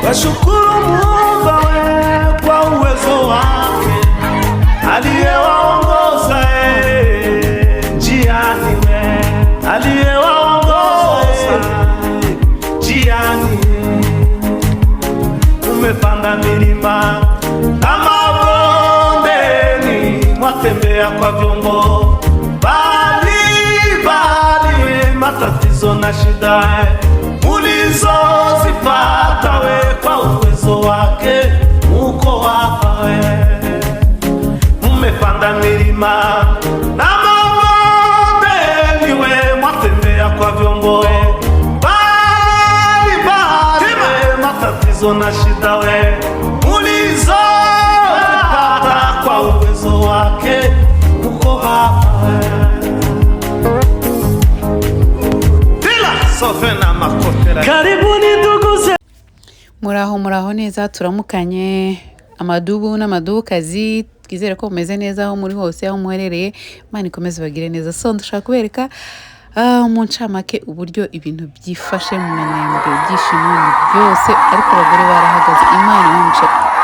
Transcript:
Washukuru Muumba we kwa uwezo wake aliyewaongoza njiani we aliyewaongoza njiani. Umepanda milima na mabondeni, mwatembea kwa vyombo bali matatizo na shida ulizozipata we kwa uwezo wake uko hapa we. Mmepanda milima na mabondeni we, mwatembea kwa vyombo we bali matatizo na shida we ulizozipata kwa uwezo wake uko hapa we. Karibuni ndugu ze. Muraho neza, turamukanye amadubu n'amadukazi, twizere ko mumeze neza aho muri hose aho muherereye. Imana ikomeze bagire neza. So ndashaka kubereka mu ncamake uburyo ibintu byifashe mu Minembwe, ibyishimo byose, ariko abagore barahagaze. Imana y'umugisha.